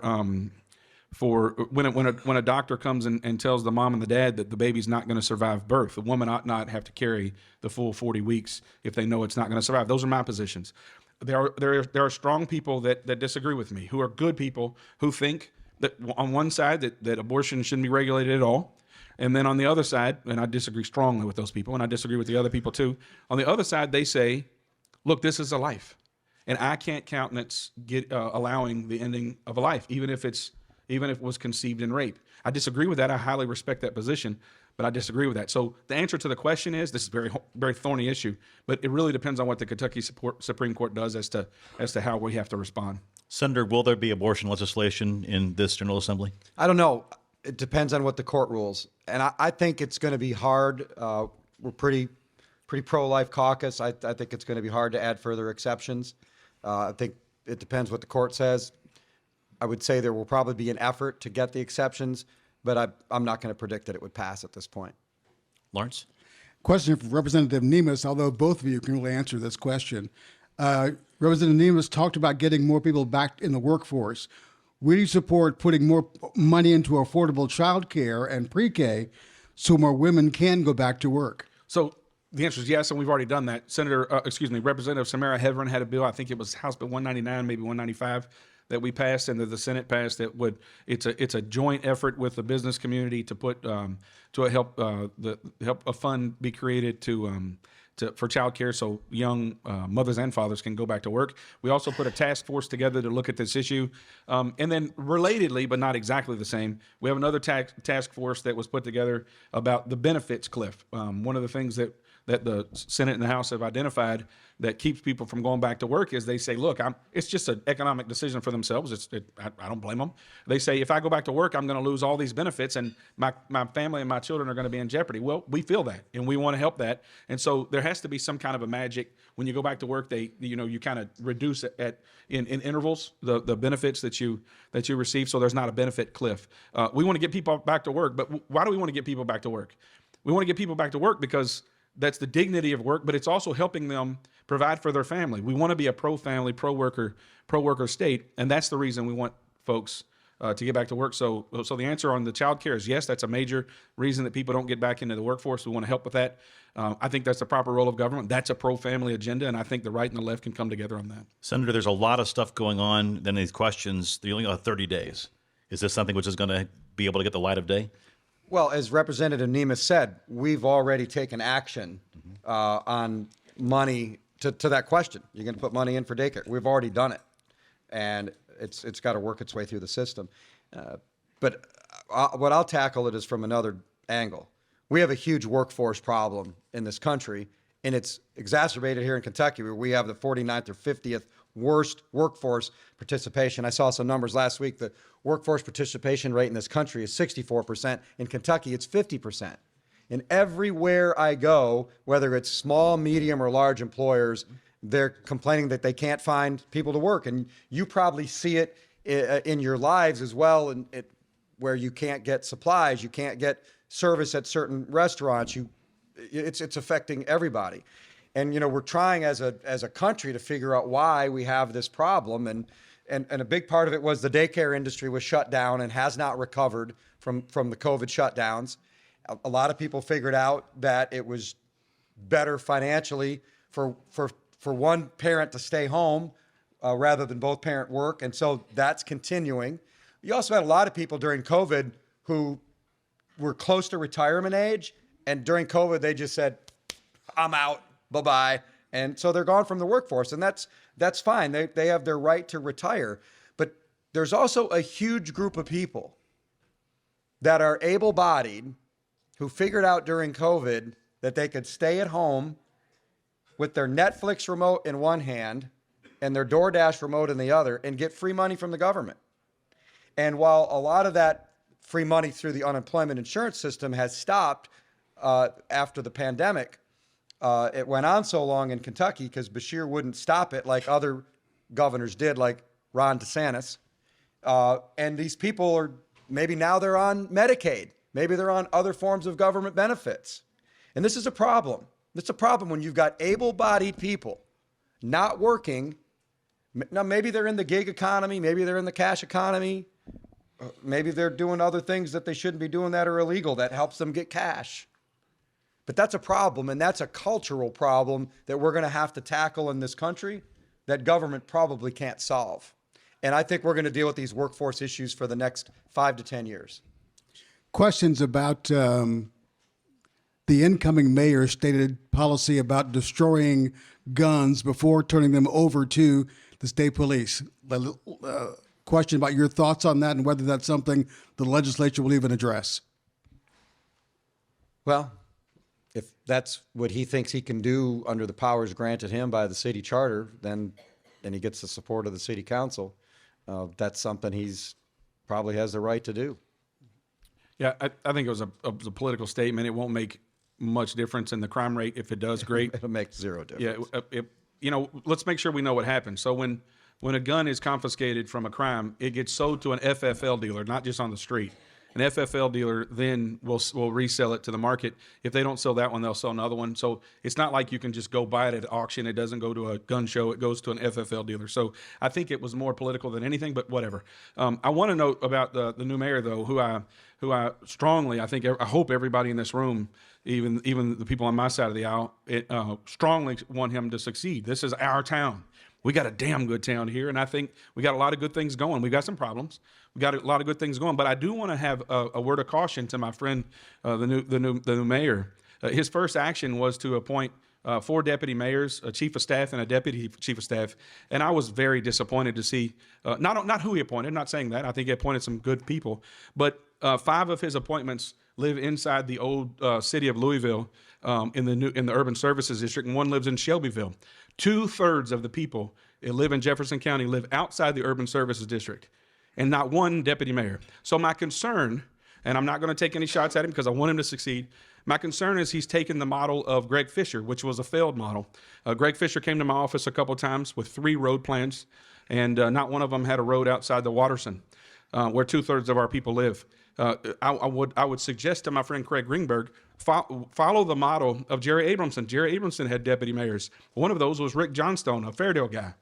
when a doctor comes and tells the mom and the dad that the baby's not going to survive birth. The woman ought not have to carry the full 40 weeks if they know it's not going to survive. Those are my positions. There are strong people that disagree with me, who are good people, who think that on one side that abortion shouldn't be regulated at all. And then on the other side, and I disagree strongly with those people, and I disagree with the other people too. On the other side, they say, look, this is a life, and I can't countenance allowing the ending of a life, even if it was conceived in rape. I disagree with that. I highly respect that position, but I disagree with that. So the answer to the question is, this is a very, very thorny issue, but it really depends on what the Kentucky Supreme Court does as to how we have to respond. Senator, will there be abortion legislation in this General Assembly? I don't know. It depends on what the court rules. And I think it's going to be hard. We're pretty pro-life caucus. I think it's going to be hard to add further exceptions. I think it depends what the court says. I would say there will probably be an effort to get the exceptions, but I'm not going to predict that it would pass at this point. Lawrence? Question for Representative Nemes, although both of you can really answer this question. Representative Nemes talked about getting more people back in the workforce. Will you support putting more money into affordable child care and pre-K so more women can go back to work? So the answer is yes, and we've already done that. Representative Samara Heverin had a bill, I think it was House Bill 199, maybe 195, that we passed and that the Senate passed. It's a joint effort with the business community to put help a fund be created for child care so young mothers and fathers can go back to work. We also put a task force together to look at this issue. And then relatedly, but not exactly the same, we have another task force that was put together about the benefits cliff. One of the things that the Senate and the House have identified that keeps people from going back to work is they say, look, it's just an economic decision for themselves. I don't blame them. They say, if I go back to work, I'm going to lose all these benefits and my family and my children are going to be in jeopardy. Well, we feel that and we want to help that. And so there has to be some kind of a magic. When you go back to work, you kind of reduce it in intervals, the benefits that you receive, so there's not a benefit cliff. We want to get people back to work, but why do we want to get people back to work? We want to get people back to work because that's the dignity of work, but it's also helping them provide for their family. We want to be a pro-family, pro-worker state, and that's the reason we want folks to get back to work. So the answer on the child care is yes, that's a major reason that people don't get back into the workforce. We want to help with that. I think that's the proper role of government. That's a pro-family agenda, and I think the right and the left can come together on that. Senator, there's a lot of stuff going on. Then these questions, you only got 30 days. Is this something which is going to be able to get the light of day? Well, as Representative Nemes said, we've already taken action on money to that question. You're going to put money in for daycare. We've already done it, and it's got to work its way through the system. But what I'll tackle it is from another angle. We have a huge workforce problem in this country, and it's exacerbated here in Kentucky, where we have the 49th or 50th worst workforce participation. I saw some numbers last week. The workforce participation rate in this country is 64%. In Kentucky, it's 50%. And everywhere I go, whether it's small, medium, or large employers, they're complaining that they can't find people to work. And you probably see it in your lives as well, where you can't get supplies, you can't get service at certain restaurants. It's affecting everybody. And, we're trying as a country to figure out why we have this problem. And a big part of it was the daycare industry was shut down and has not recovered from the COVID shutdowns. A lot of people figured out that it was better financially for one parent to stay home rather than both parent work. And so that's continuing. You also had a lot of people during COVID who were close to retirement age. And during COVID, they just said, I'm out. Bye-bye. And so they're gone from the workforce, and that's fine. They have their right to retire. But there's also a huge group of people that are able-bodied who figured out during COVID that they could stay at home with their Netflix remote in one hand and their DoorDash remote in the other and get free money from the government. And while a lot of that free money through the unemployment insurance system has stopped after the pandemic, it went on so long in Kentucky because Beshear wouldn't stop it like other governors did, like Ron DeSantis. And these people are, maybe now they're on Medicaid. Maybe they're on other forms of government benefits. And this is a problem. It's a problem when you've got able-bodied people not working. Now, maybe they're in the gig economy. Maybe they're in the cash economy. Maybe they're doing other things that they shouldn't be doing that are illegal that helps them get cash. But that's a problem, and that's a cultural problem that we're going to have to tackle in this country that government probably can't solve. And I think we're going to deal with these workforce issues for the next 5 to 10 years. Questions about the incoming mayor's stated policy about destroying guns before turning them over to the state police. Question about your thoughts on that and whether that's something the legislature will even address. Well, if that's what he thinks he can do under the powers granted him by the city charter, then he gets the support of the city council. That's something he's probably has the right to do. Yeah, I think it was a political statement. It won't make much difference in the crime rate. If it does, great. It'll make zero difference. Yeah, let's make sure we know what happens. So when a gun is confiscated from a crime, it gets sold to an FFL dealer, not just on the street. An FFL dealer then will resell it to the market. If they don't sell that one, they'll sell another one. So it's not like you can just go buy it at auction. It doesn't go to a gun show. It goes to an FFL dealer. So I think it was more political than anything, but whatever. I want to note about the new mayor, though, who I strongly, I hope everybody in this room, even the people on my side of the aisle, strongly want him to succeed. This is our town. We got a damn good town here, and I think we got a lot of good things going. We got some problems. We got a lot of good things going, but I do want to have a word of caution to my friend, the new mayor. His first action was to appoint 4 deputy mayors, a chief of staff, and a deputy chief of staff, and I was very disappointed to see not who he appointed. Not saying that. I think he appointed some good people, but 5 of his appointments live inside the old city of Louisville in the urban services district, and 1 lives in Shelbyville. 2/3 of the people that live in Jefferson County live outside the urban services district, and not 1 deputy mayor. So my concern, and I'm not going to take any shots at him because I want him to succeed, my concern is he's taken the model of Greg Fisher, which was a failed model. Greg Fisher came to my office a couple of times with 3 road plans, and not one of them had a road outside the Watterson, where 2/3 of our people live. I would suggest to my friend Craig Greenberg, follow the model of Jerry Abramson. Jerry Abramson had deputy mayors. One of those was Rick Johnstone, a Fairdale guy.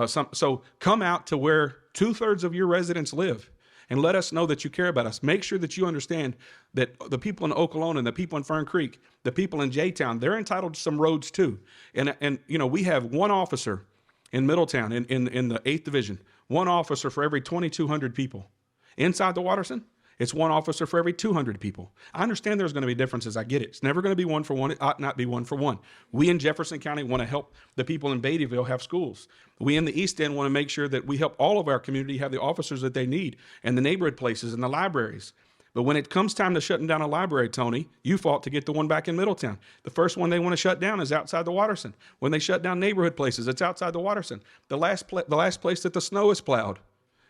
So come out to where 2/3 of your residents live and let us know that you care about us. Make sure that you understand that the people in Okolona and the people in Fern Creek, the people in J-Town, they're entitled to some roads too. And we have 1 officer in Middletown in the 8th Division, 1 officer for every 2,200 people. Inside the Watterson, it's 1 officer for every 200 people. I understand there's going to be differences. I get it. It's never going to be 1 for 1. It ought not be 1 for 1. We in Jefferson County want to help the people in Beattyville have schools. We in the East End want to make sure that we help all of our community have the officers that they need and the neighborhood places and the libraries. But when it comes time to shutting down a library, Tony, you fought to get the one back in Middletown. The first one they want to shut down is outside the Watterson. When they shut down neighborhood places, it's outside the Watterson. The last place that the snow is plowed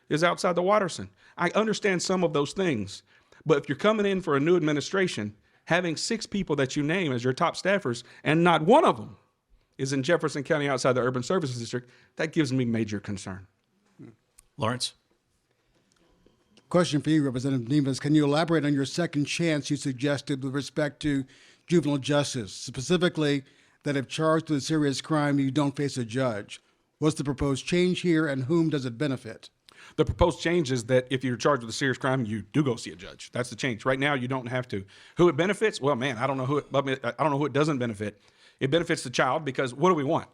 is outside the Watterson. I understand some of those things. But if you're coming in for a new administration, having 6 people that you name as your top staffers, and not one of them is in Jefferson County outside the urban services district, that gives me major concern. Lawrence? Question for you, Representative Nemes. Can you elaborate on your second chance you suggested with respect to juvenile justice, specifically that if charged with a serious crime, you don't face a judge? What's the proposed change here, and whom does it benefit? The proposed change is that if you're charged with a serious crime, you do go see a judge. That's the change. Right now, you don't have to. Who it benefits? Well, man, I don't know who it doesn't benefit. It benefits the child because what do we want?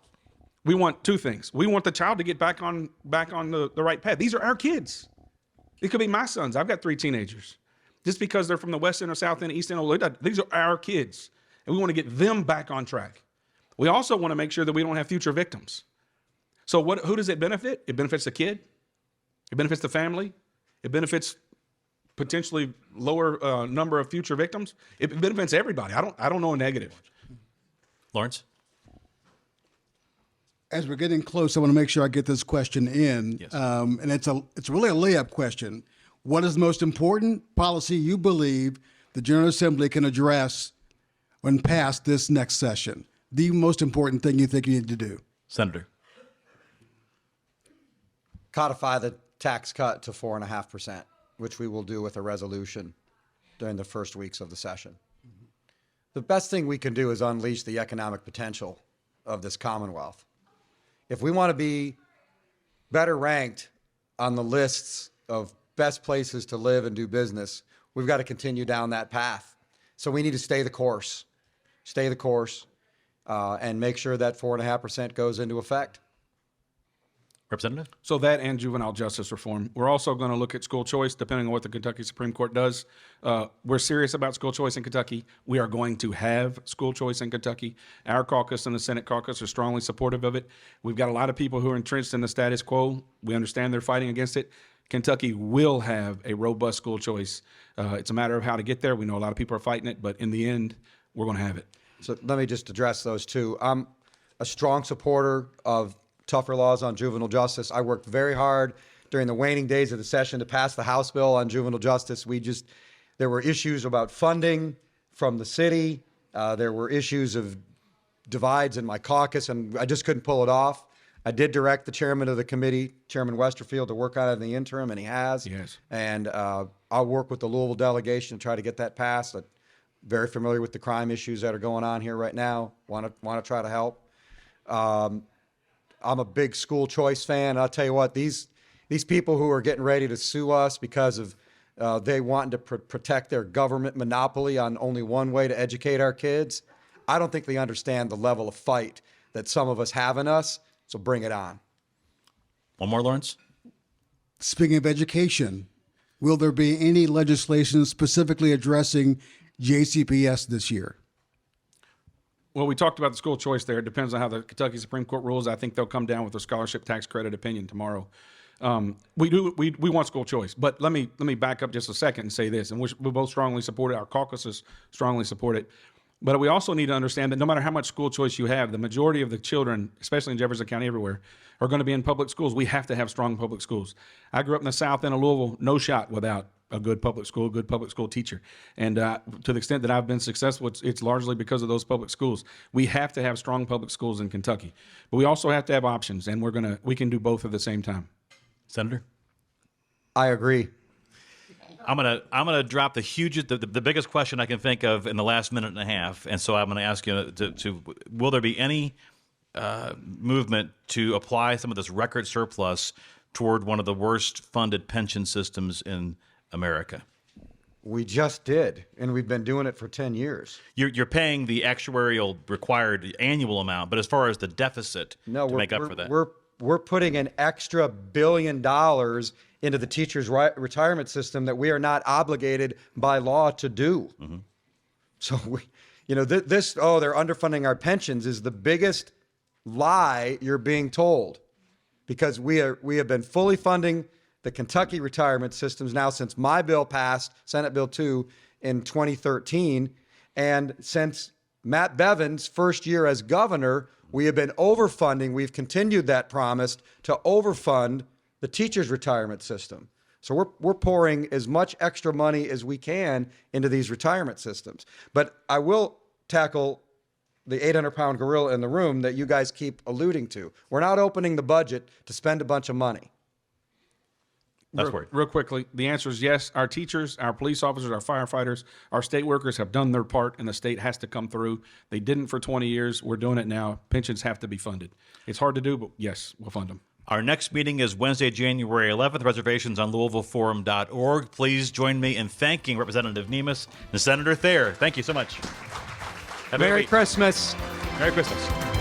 We want 2 things. We want the child to get back on the right path. These are our kids. It could be my sons. I've got 3 teenagers. Just because they're from the West End or South End, East End, these are our kids. And we want to get them back on track. We also want to make sure that we don't have future victims. So who does it benefit? It benefits the kid. It benefits the family. It benefits potentially lower number of future victims. It benefits everybody. I don't know a negative. Lawrence? As we're getting close, I want to make sure I get this question in. Yes. And it's really a layup question. What is the most important policy you believe the General Assembly can address when passed this next session? The most important thing you think you need to do? Senator? Codify the tax cut to 4.5%, which we will do with a resolution during the first weeks of the session. The best thing we can do is unleash the economic potential of this Commonwealth. If we want to be better ranked on the lists of best places to live and do business, we've got to continue down that path. So we need to stay the course, and make sure that 4.5% goes into effect. Representative? So that and juvenile justice reform. We're also going to look at school choice, depending on what the Kentucky Supreme Court does. We're serious about school choice in Kentucky. We are going to have school choice in Kentucky. Our caucus and the Senate caucus are strongly supportive of it. We've got a lot of people who are entrenched in the status quo. We understand they're fighting against it. Kentucky will have a robust school choice. It's a matter of how to get there. We know a lot of people are fighting it, but in the end, we're going to have it. So let me just address those two. I'm a strong supporter of tougher laws on juvenile justice. I worked very hard during the waning days of the session to pass the House bill on juvenile justice. There were issues about funding from the city. There were issues of divides in my caucus, and I just couldn't pull it off. I did direct the chairman of the committee, Chairman Westerfield, to work on it in the interim, and he has. Yes. And I'll work with the Louisville delegation to try to get that passed. I'm very familiar with the crime issues that are going on here right now. Want to try to help. I'm a big school choice fan. I'll tell you what, these people who are getting ready to sue us because of they wanting to protect their government monopoly on only one way to educate our kids, I don't think they understand the level of fight that some of us have in us. So bring it on. One more, Lawrence? Speaking of education, will there be any legislation specifically addressing JCPS this year? Well, we talked about the school choice there. It depends on how the Kentucky Supreme Court rules. I think they'll come down with a scholarship tax credit opinion tomorrow. We want school choice, but let me back up just a second and say this, and we both strongly support it. Our caucuses strongly support it. But we also need to understand that no matter how much school choice you have, the majority of the children, especially in Jefferson County everywhere, are going to be in public schools. We have to have strong public schools. I grew up in the south end of Louisville, no shot without a good public school teacher. And to the extent that I've been successful, it's largely because of those public schools. We have to have strong public schools in Kentucky. But we also have to have options, and we can do both at the same time. Senator? I agree. I'm gonna drop the biggest question I can think of in the last minute and a half, and so I'm gonna ask you to will there be any movement to apply some of this record surplus toward one of the worst funded pension systems in America? We just did, and we've been doing it for 10 years. You're paying the actuarial required annual amount, but as far as the deficit to make up for that, we're putting an extra $1 billion into the teachers' retirement system that we are not obligated by law to do. Mm-hmm. So they're underfunding our pensions is the biggest lie you're being told, because we have been fully funding the Kentucky retirement systems now since my bill passed, Senate Bill 2, in 2013, and since Matt Bevin's first year as governor, we have been overfunding. We've continued that promise to overfund the teachers' retirement system. So we're pouring as much extra money as we can into these retirement systems. But I will tackle the 800-pound gorilla in the room that you guys keep alluding to. We're not opening the budget to spend a bunch of money. Real quickly, the answer is yes. Our teachers, our police officers, our firefighters, our state workers have done their part, and the state has to come through. They didn't for 20 years. We're doing it now. Pensions have to be funded. It's hard to do, but yes, we'll fund them. Our next meeting is Wednesday, January 11th. Reservations on LouisvilleForum.org. Please join me in thanking Representative Nemes and Senator Thayer. Thank you so much. Merry Christmas. Merry Christmas.